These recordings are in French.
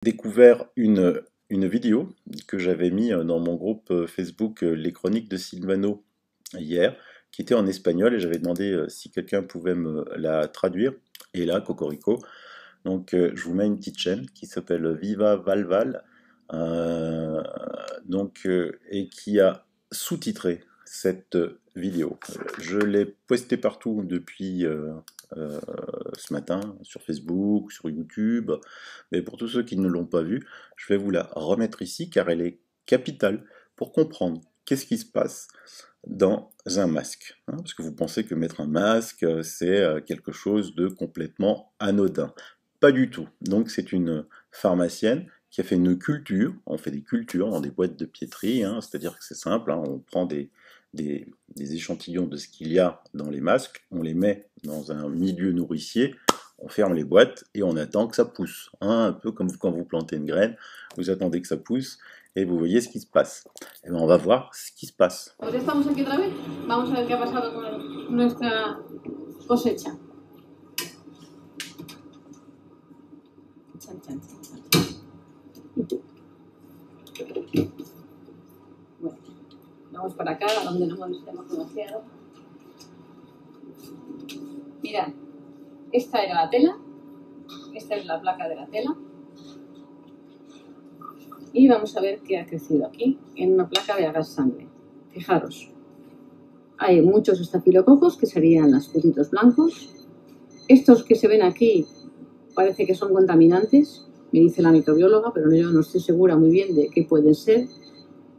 Découvert une vidéo que j'avais mis dans mon groupe Facebook Les Chroniques de Silvano hier, qui était en espagnol, et j'avais demandé si quelqu'un pouvait me la traduire. Et là, Cocorico. Donc je vous mets une petite chaîne qui s'appelle Viva Valval, et qui a sous-titré cette vidéo. Je l'ai postée partout depuis ce matin, sur Facebook, sur YouTube, mais pour tous ceux qui ne l'ont pas vue, je vais vous la remettre ici car elle est capitale pour comprendre qu'est-ce qui se passe dans un masque. Parce que vous pensez que mettre un masque, c'est quelque chose de complètement anodin. Pas du tout. Donc c'est une pharmacienne qui a fait une culture, on fait des cultures dans des boîtes de piéterie, c'est-à-dire que c'est simple, on prend des échantillons de ce qu'il y a dans les masques, on les met dans un milieu nourricier, on ferme les boîtes et on attend que ça pousse. Un peu comme quand vous plantez une graine, vous attendez que ça pousse et vous voyez ce qui se passe. Et bien on va voir ce qui se passe. Pues estamos aquí otra vez. Vamos a ver qué ha pasado con nuestra cosecha. Chan, chan, chan, chan. Bueno, vamos para acá, donde no hemos demasiado. Mirad, esta era la tela, esta es la placa de la tela. Y vamos a ver qué ha crecido aquí, en una placa de agar sangre. Fijaros, hay muchos estafilococos, que serían los puntitos blancos. Estos que se ven aquí parece que son contaminantes, me dice la microbióloga, pero yo no estoy segura muy bien de qué pueden ser.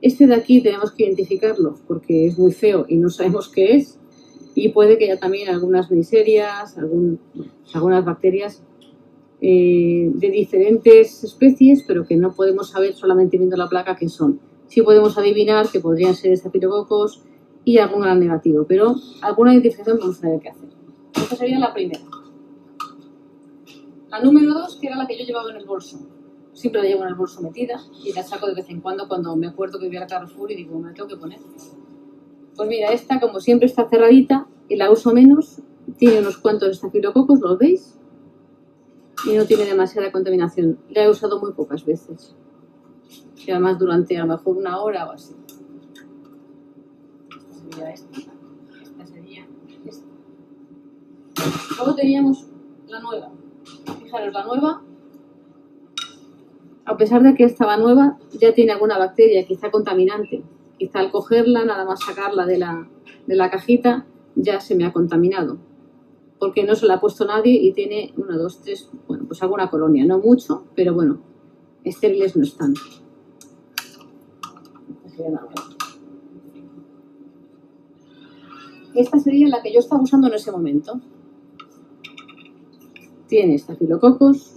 Este de aquí tenemos que identificarlo porque es muy feo y no sabemos qué es. Y puede que haya también algunas miserias, algunas bacterias de diferentes especies, pero que no podemos saber solamente viendo la placa qué son. Sí podemos adivinar que podrían ser estafilococos y algún gran negativo, pero alguna identificación vamos a tener que hacer. Esta sería la primera. La número 2, que era la que yo llevaba en el bolso. Siempre la llevo en el bolso metida y la saco de vez en cuando me acuerdo que voy a Carrefour y digo, me la tengo que poner. Pues mira, esta como siempre está cerradita y la uso menos, tiene unos cuantos estafilococos, ¿los veis? Y no tiene demasiada contaminación. La he usado muy pocas veces. Y además durante a lo mejor una hora o así. Esta sería esta. Esta sería esta. Luego teníamos la nueva. Fijaros, la nueva, a pesar de que estaba nueva, ya tiene alguna bacteria, quizá contaminante. Quizá al cogerla, nada más sacarla de la cajita, ya se me ha contaminado. Porque no se la ha puesto nadie y tiene 1, 2, 3, bueno, pues alguna colonia. No mucho, pero bueno, estériles no están. Esta sería la que yo estaba usando en ese momento. Tiene estafilococos,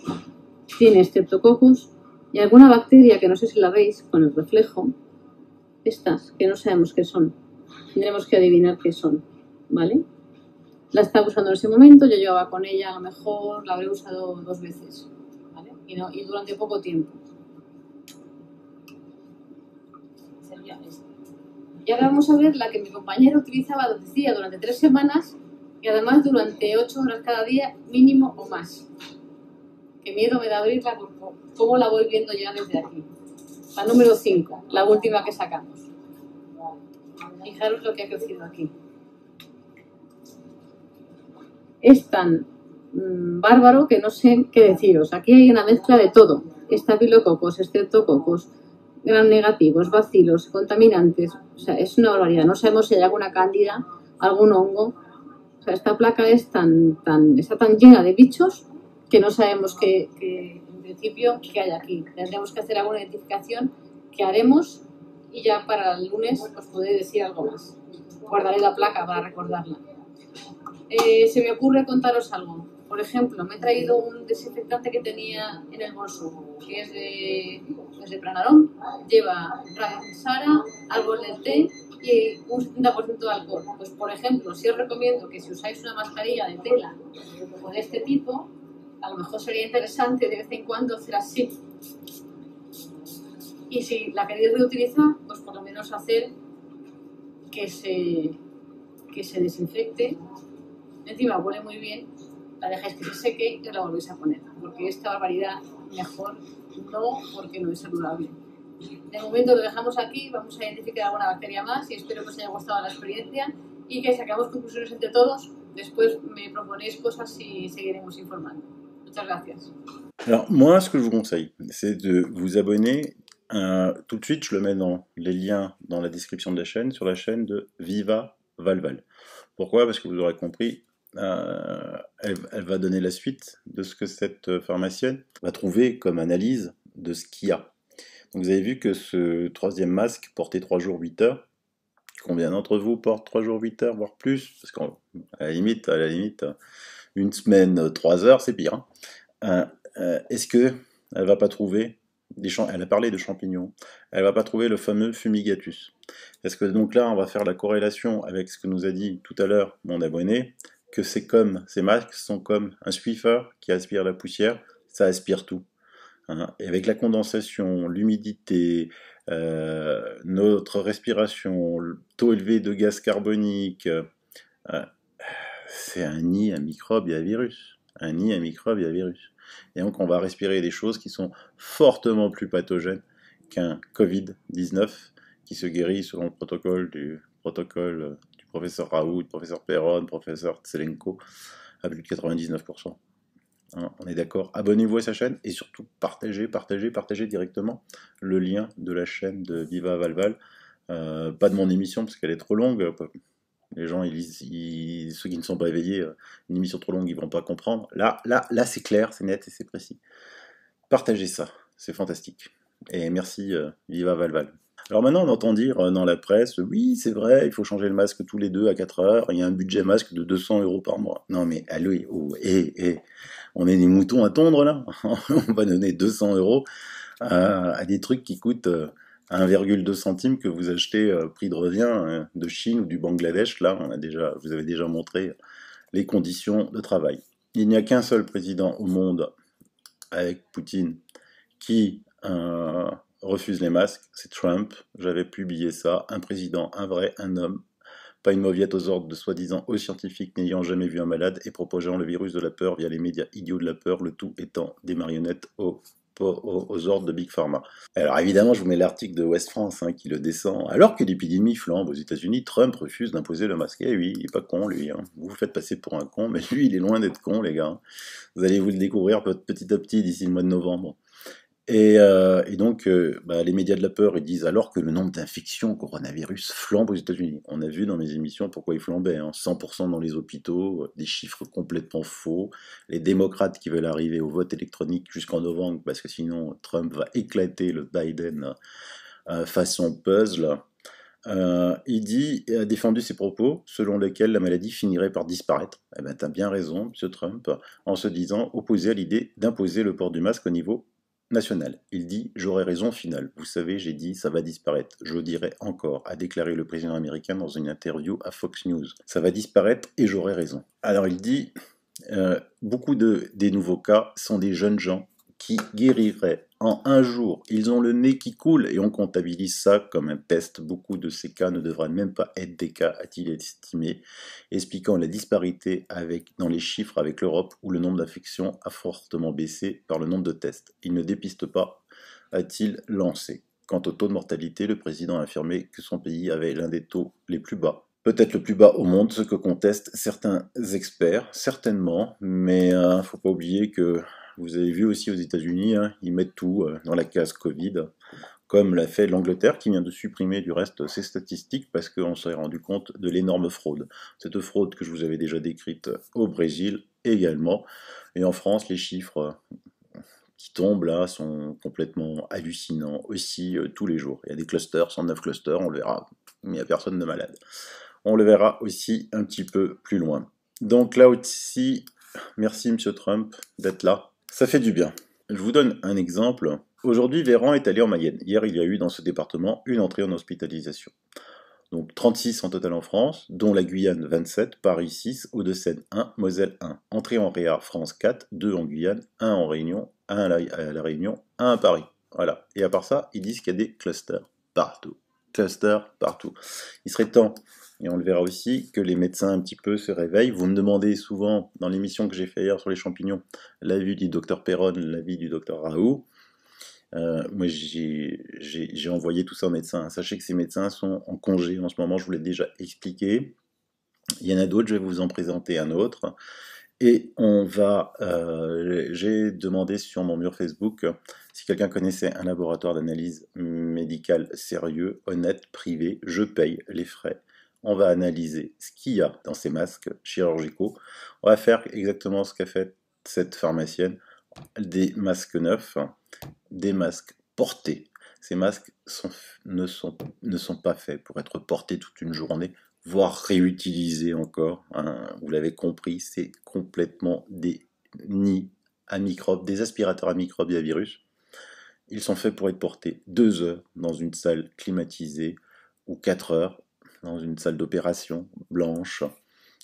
tiene streptococcus y alguna bacteria que no sé si la veis con el reflejo. Estas, que no sabemos qué son. Tendremos que adivinar qué son, ¿vale? La estaba usando en ese momento, yo llevaba con ella, a lo mejor la habré usado 2 veces, ¿vale? Y durante poco tiempo. Sería esta. Y ahora vamos a ver la que mi compañero utilizaba, decía, durante 3 semanas y además durante 8 horas cada día, mínimo o más. Qué miedo me da abrirla, por cómo la voy viendo ya desde aquí. La número 5, la última que sacamos. Fijaros lo que ha crecido aquí. Es tan bárbaro que no sé qué deciros. Aquí hay una mezcla de todo. Estafilococos, streptococos, gran negativos, bacilos, contaminantes. O sea, es una barbaridad. No sabemos si hay alguna cándida, algún hongo. O sea, esta placa está tan llena de bichos que no sabemos en principio qué hay aquí. Tendremos que hacer alguna identificación que haremos y ya para el lunes os podré decir algo más. Guardaré la placa para recordarla. Se me ocurre contaros algo. Por ejemplo, me he traído un desinfectante que tenía en el bolso, que es de Pranarón, lleva Sara, árbol del té y un 70% de alcohol. Pues por ejemplo, si os recomiendo que si usáis una mascarilla de tela o de este tipo, a lo mejor sería interesante de vez en cuando hacer así. Y si la queréis reutilizar, pues por lo menos hacer que se desinfecte. Encima huele muy bien, la dejáis que se seque y la volvéis a poner, porque esta barbaridad mejor no, porque no es saludable. De momento lo dejamos aquí, vamos a identificar alguna bacteria más y espero que os haya gustado la experiencia y que saquemos conclusiones entre todos. Después me proponéis cosas y seguiremos informando. Muchas gracias. Alors, moi, ce que je vous conseille, c'est de vous abonner. Tout de suite, je le mets dans les liens dans la description de la chaîne, sur la chaîne de Viva Valval. Pourquoi? Parce que vous aurez compris, elle va donner la suite de ce que cette pharmacienne va trouver comme analyse de ce qu'il y a. Donc vous avez vu que ce troisième masque portait 3 jours 8 heures. Combien d'entre vous portent 3 jours 8 heures, voire plus? Parce qu'à la limite, une semaine 3 heures, c'est pire. Hein. Est-ce que elle va pas trouver elle a parlé de champignons, elle va pas trouver le fameux fumigatus? Est-ce que donc là, on va faire la corrélation avec ce que nous a dit tout à l'heure mon abonné, que ces masques sont comme un Swiffer qui aspire la poussière, ça aspire tout. Hein. Et avec la condensation, l'humidité, notre respiration, le taux élevé de gaz carbonique, c'est un nid à microbes et à virus. Un nid à microbes et à virus. Et donc on va respirer des choses qui sont fortement plus pathogènes qu'un Covid-19 qui se guérit selon le protocole du professeur Raoult, professeur Perron, professeur Tselenko, à plus de 99%. Hein, on est d'accord? Abonnez-vous à sa chaîne et surtout partagez directement le lien de la chaîne de Viva Valval. Pas de mon émission parce qu'elle est trop longue. Les gens, ceux qui ne sont pas éveillés, une émission trop longue, ils vont pas comprendre. Là, c'est clair, c'est net et c'est précis. Partagez ça, c'est fantastique. Et merci, Viva Valval. Alors maintenant, on entend dire dans la presse, oui, c'est vrai, il faut changer le masque tous les 2 à 4 heures, il y a un budget masque de 200 € par mois. Non mais, allô, on est des moutons à tondre là. On va donner 200 € à des trucs qui coûtent 1,2 centime que vous achetez prix de revient de Chine ou du Bangladesh. Là, vous avez déjà montré les conditions de travail. Il n'y a qu'un seul président au monde, avec Poutine, qui refuse les masques, c'est Trump. J'avais publié ça. Un président, un vrai, un homme. Pas une mauviette aux ordres de soi-disant hauts scientifiques n'ayant jamais vu un malade et propageant le virus de la peur via les médias idiots de la peur, le tout étant des marionnettes aux ordres de Big Pharma. Alors évidemment, je vous mets l'article de West France qui le descend. Alors que l'épidémie flambe aux États-Unis, Trump refuse d'imposer le masque. Eh oui, il est pas con lui. Vous vous faites passer pour un con, mais lui, il est loin d'être con, les gars. Vous allez vous le découvrir petit à petit d'ici le mois de novembre. Et donc, les médias de la peur, ils disent alors que le nombre d'infections au coronavirus flambe aux États-Unis. On a vu dans mes émissions pourquoi il flambait. 100% dans les hôpitaux, des chiffres complètement faux. Les démocrates qui veulent arriver au vote électronique jusqu'en novembre, parce que sinon Trump va éclater le Biden façon puzzle. Il a défendu ses propos selon lesquels la maladie finirait par disparaître. Eh ben, t'as bien raison, M. Trump, en se disant opposé à l'idée d'imposer le port du masque au niveau national. Il dit « J'aurai raison final. Vous savez, j'ai dit ça va disparaître. Je dirai encore », a déclaré le président américain dans une interview à Fox News. Ça va disparaître et j'aurai raison. Alors il dit beaucoup des nouveaux cas sont des jeunes gens qui guériraient en un jour. Ils ont le nez qui coule et on comptabilise ça comme un test. Beaucoup de ces cas ne devraient même pas être des cas, a-t-il estimé, expliquant la disparité dans les chiffres avec l'Europe où le nombre d'infections a fortement baissé par le nombre de tests. Il ne dépiste pas, a-t-il lancé. Quant au taux de mortalité, le président a affirmé que son pays avait l'un des taux les plus bas. Peut-être le plus bas au monde, ce que contestent certains experts, certainement, mais faut pas oublier que vous avez vu aussi aux États-Unis, ils mettent tout dans la case Covid, comme l'a fait l'Angleterre, qui vient de supprimer du reste ses statistiques parce qu'on s'est rendu compte de l'énorme fraude. Cette fraude que je vous avais déjà décrite au Brésil également, et en France, les chiffres qui tombent là sont complètement hallucinants aussi tous les jours. Il y a des clusters, 109 clusters, on le verra, mais il n'y a personne de malade. On le verra aussi un petit peu plus loin. Donc là aussi, merci M. Trump d'être là. Ça fait du bien. Je vous donne un exemple. Aujourd'hui, Véran est allé en Mayenne. Hier, il y a eu dans ce département une entrée en hospitalisation. Donc 36 en total en France, dont la Guyane 27, Paris 6, Hauts-de-Seine 1, Moselle 1. Entrée en Réa, France 4, 2 en Guyane, 1 en Réunion, 1 à la Réunion, 1 à Paris. Voilà. Et à part ça, ils disent qu'il y a des clusters partout. clusters partout. Il serait temps, et on le verra aussi, que les médecins un petit peu se réveillent. Vous me demandez souvent, dans l'émission que j'ai fait hier sur les champignons, l'avis du docteur Perron, l'avis du docteur Raoult. Moi, j'ai envoyé tout ça aux médecins. Sachez que ces médecins sont en congé en ce moment, je vous l'ai déjà expliqué. Il y en a d'autres, je vais vous en présenter un autre. Et j'ai demandé sur mon mur Facebook si quelqu'un connaissait un laboratoire d'analyse médicale sérieux, honnête, privé. Je paye les frais. On va analyser ce qu'il y a dans ces masques chirurgicaux. On va faire exactement ce qu'a fait cette pharmacienne. Des masques neufs, des masques portés. Ces masques ne sont pas faits pour être portés toute une journée, voire réutilisés encore. Hein. Vous l'avez compris, c'est complètement des nids à microbes, des aspirateurs à microbes et à virus. Ils sont faits pour être portés 2 heures dans une salle climatisée ou 4 heures dans une salle d'opération blanche.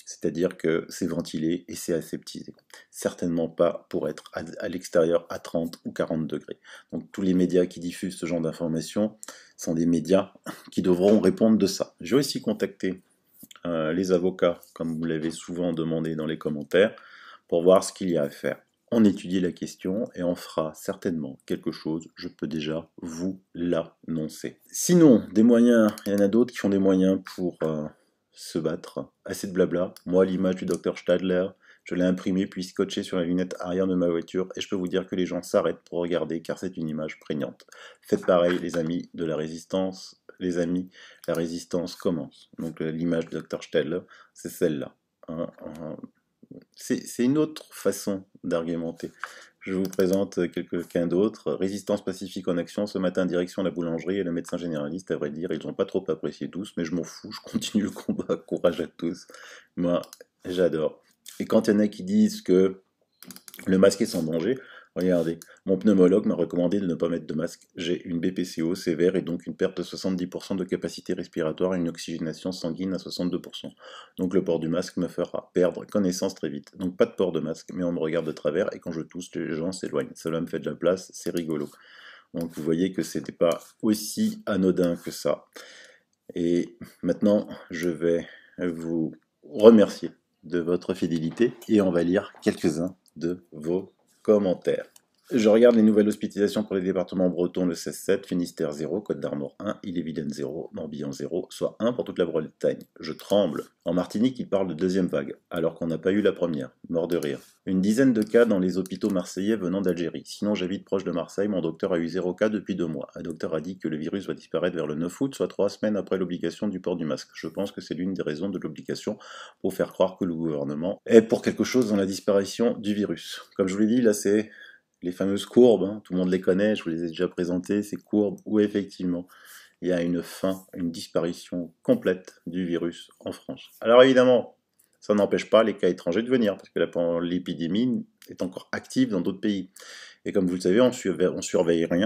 C'est-à-dire que c'est ventilé et c'est aseptisé. Certainement pas pour être à l'extérieur à 30 ou 40 degrés. Donc tous les médias qui diffusent ce genre d'informations sont des médias qui devront répondre de ça. J'ai aussi contacté les avocats, comme vous l'avez souvent demandé dans les commentaires, pour voir ce qu'il y a à faire. On étudie la question et on fera certainement quelque chose, je peux déjà vous l'annoncer. Sinon, des moyens, il y en a d'autres qui font des moyens pour se battre. Assez de blabla. Moi, l'image du docteur Stadler, je l'ai imprimée puis scotchée sur la lunette arrière de ma voiture et je peux vous dire que les gens s'arrêtent pour regarder car c'est une image prégnante. Faites pareil, les amis de la résistance. Les amis, la résistance commence. Donc l'image du docteur Stadler, c'est celle-là. C'est une autre façon d'argumenter. Je vous présente quelqu'un d'autre. Résistance pacifique en action, ce matin direction la boulangerie et le médecin généraliste, à vrai dire, ils n'ont pas trop apprécié tous, mais je m'en fous, je continue le combat, courage à tous. Moi, j'adore. Et quand il y en a qui disent que le masque est sans danger, regardez, mon pneumologue m'a recommandé de ne pas mettre de masque. J'ai une BPCO sévère et donc une perte de 70% de capacité respiratoire et une oxygénation sanguine à 62%. Donc le port du masque me fera perdre connaissance très vite. Donc pas de port de masque, mais on me regarde de travers et quand je tousse, les gens s'éloignent. Cela me fait de la place, c'est rigolo. Donc vous voyez que c'était pas aussi anodin que ça. Et maintenant, je vais vous remercier de votre fidélité et on va lire quelques-uns de vos commentaires. Je regarde les nouvelles hospitalisations pour les départements bretons, le 16-7, Finistère 0, Côte d'Armor 1, Ille-et-Vilaine 0, Morbihan 0, soit 1 pour toute la Bretagne. Je tremble. En Martinique, il parle de deuxième vague, alors qu'on n'a pas eu la première. Mort de rire. Une dizaine de cas dans les hôpitaux marseillais venant d'Algérie. Sinon, j'habite proche de Marseille, mon docteur a eu 0 cas depuis 2 mois. Un docteur a dit que le virus va disparaître vers le 9 août, soit 3 semaines après l'obligation du port du masque. Je pense que c'est l'une des raisons de l'obligation pour faire croire que le gouvernement est pour quelque chose dans la disparition du virus. Comme je vous l'ai dit, là c'est les fameuses courbes, hein, tout le monde les connaît, je vous les ai déjà présentées, ces courbes où effectivement il y a une fin, une disparition complète du virus en France. Alors évidemment, ça n'empêche pas les cas étrangers de venir, parce que l'épidémie est encore active dans d'autres pays. Et comme vous le savez, on surveille rien.